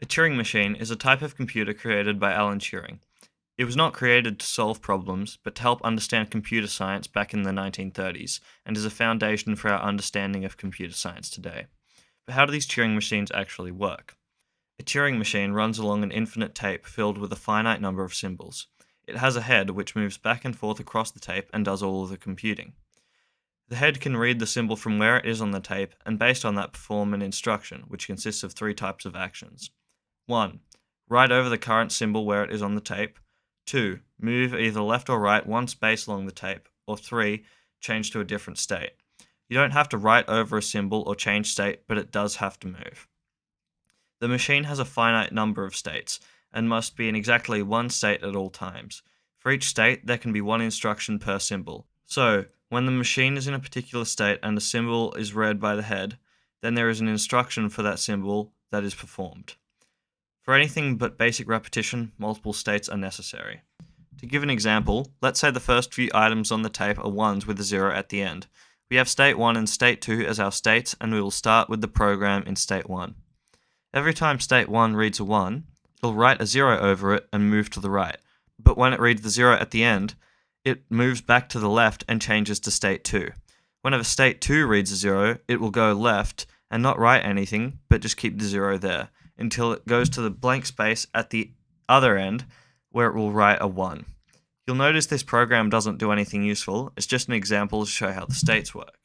A Turing machine is a type of computer created by Alan Turing. It was not created to solve problems, but to help understand computer science back in the 1930s, and is a foundation for our understanding of computer science today. But how do these Turing machines actually work? A Turing machine runs along an infinite tape filled with a finite number of symbols. It has a head which moves back and forth across the tape and does all of the computing. The head can read the symbol from where it is on the tape, and based on that perform an instruction, which consists of three types of actions. 1. Write over the current symbol where it is on the tape. 2. Move either left or right one space along the tape. Or 3. Change to a different state. You don't have to write over a symbol or change state, but it does have to move. The machine has a finite number of states, and must be in exactly one state at all times. For each state, there can be one instruction per symbol. So, when the machine is in a particular state and a symbol is read by the head, then there is an instruction for that symbol that is performed. For anything but basic repetition, multiple states are necessary. To give an example, let's say the first few items on the tape are ones with a 0 at the end. We have state 1 and state 2 as our states, and we will start with the program in state 1. Every time state 1 reads a 1, it'll write a 0 over it and move to the right. But when it reads the 0 at the end, it moves back to the left and changes to state 2. Whenever state 2 reads a 0, it will go left and not write anything, but just keep the 0 there, until it goes to the blank space at the other end, where it will write a 1. You'll notice this program doesn't do anything useful, it's just an example to show how the states work.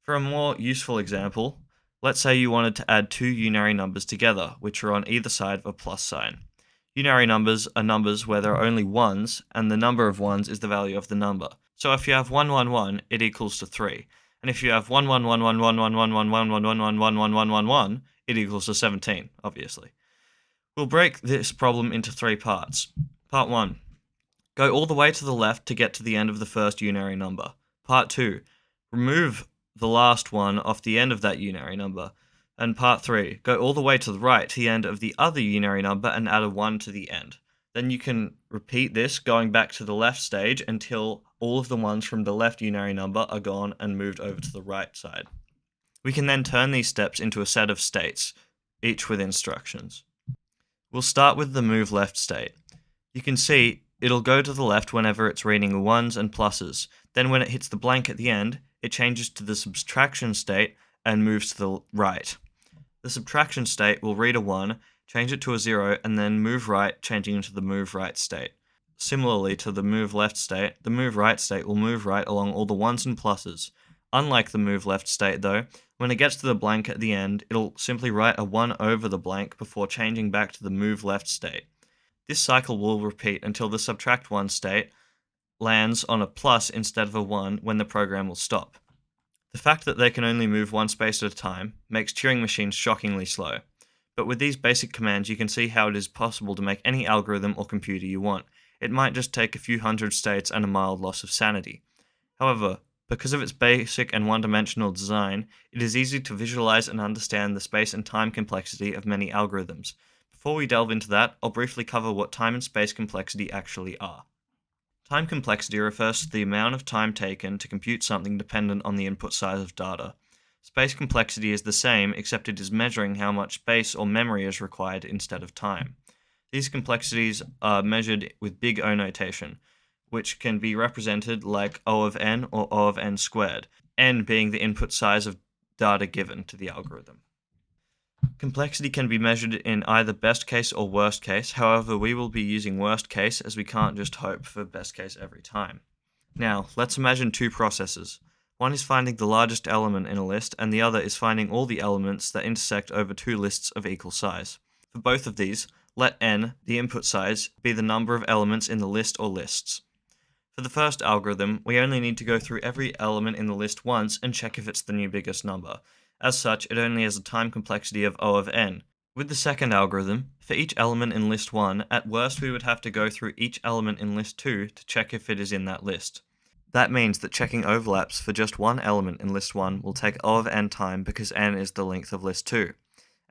For a more useful example, let's say you wanted to add two unary numbers together, which are on either side of a plus sign. Unary numbers are numbers where there are only ones, and the number of ones is the value of the number. So if you have 111, it equals to 3. And if you have 111111111111111, it equals to 17, obviously. We'll break this problem into three parts. Part 1. Go all the way to the left to get to the end of the first unary number. Part 2. Remove the last one off the end of that unary number. And part 3. Go all the way to the right to the end of the other unary number and add a 1 to the end. Then you can repeat this going back to the left stage until all of the ones from the left unary number are gone and moved over to the right side. We can then turn these steps into a set of states, each with instructions. We'll start with the move left state. You can see it'll go to the left whenever it's reading ones and pluses. Then when it hits the blank at the end, it changes to the subtraction state and moves to the right. The subtraction state will read a 1, change it to a 0, and then move right, changing into the move right state. Similarly to the move left state, the move right state will move right along all the ones and pluses. Unlike the move left state though, when it gets to the blank at the end, it'll simply write a 1 over the blank before changing back to the move left state. This cycle will repeat until the subtract 1 state lands on a plus instead of a 1 when the program will stop. The fact that they can only move one space at a time makes Turing machines shockingly slow. But with these basic commands you can see how it is possible to make any algorithm or computer you want. It might just take a few hundred states and a mild loss of sanity. However, because of its basic and one-dimensional design, it is easy to visualize and understand the space and time complexity of many algorithms. Before we delve into that, I'll briefly cover what time and space complexity actually are. Time complexity refers to the amount of time taken to compute something dependent on the input size of data. Space complexity is the same, except it is measuring how much space or memory is required instead of time. These complexities are measured with big O notation, which can be represented like O of n or O of n squared, n being the input size of data given to the algorithm. Complexity can be measured in either best case or worst case, however we will be using worst case as we can't just hope for best case every time. Now, let's imagine two processes. One is finding the largest element in a list, and the other is finding all the elements that intersect over two lists of equal size. For both of these, let n, the input size, be the number of elements in the list or lists. For the first algorithm, we only need to go through every element in the list once and check if it's the new biggest number. As such, it only has a time complexity of O of n. With the second algorithm, for each element in list 1, at worst we would have to go through each element in list 2 to check if it is in that list. That means that checking overlaps for just one element in list 1 will take O of n time because n is the length of list 2.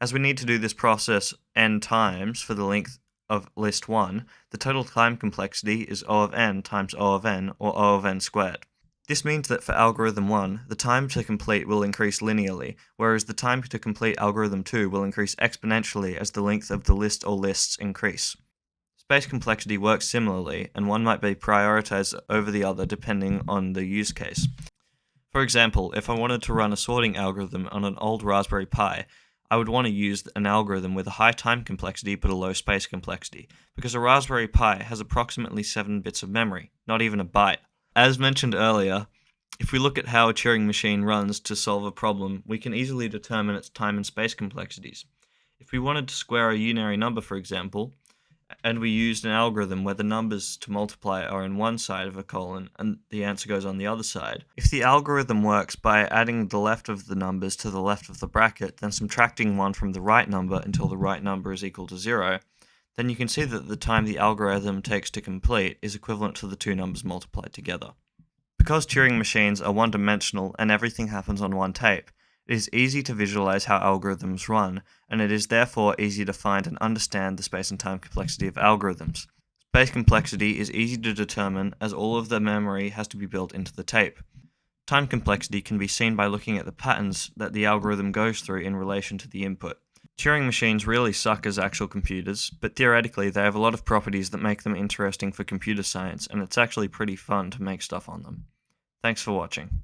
As we need to do this process n times for the length of list 1, the total time complexity is O of n times O of n, or O of n squared. This means that for algorithm 1, the time to complete will increase linearly, whereas the time to complete algorithm 2 will increase exponentially as the length of the list or lists increase. Space complexity works similarly, and one might be prioritized over the other depending on the use case. For example, if I wanted to run a sorting algorithm on an old Raspberry Pi, I would want to use an algorithm with a high time complexity but a low space complexity, because a Raspberry Pi has approximately 7 bits of memory, not even a byte. As mentioned earlier, if we look at how a Turing machine runs to solve a problem, we can easily determine its time and space complexities. If we wanted to square a unary number, for example, and we used an algorithm where the numbers to multiply are in one side of a colon and the answer goes on the other side. If the algorithm works by adding the left of the numbers to the left of the bracket, then subtracting one from the right number until the right number is equal to 0, then you can see that the time the algorithm takes to complete is equivalent to the two numbers multiplied together. Because Turing machines are one-dimensional and everything happens on one tape, it is easy to visualize how algorithms run, and it is therefore easy to find and understand the space and time complexity of algorithms. Space complexity is easy to determine as all of the memory has to be built into the tape. Time complexity can be seen by looking at the patterns that the algorithm goes through in relation to the input. Turing machines really suck as actual computers, but theoretically they have a lot of properties that make them interesting for computer science, and it's actually pretty fun to make stuff on them. Thanks for watching.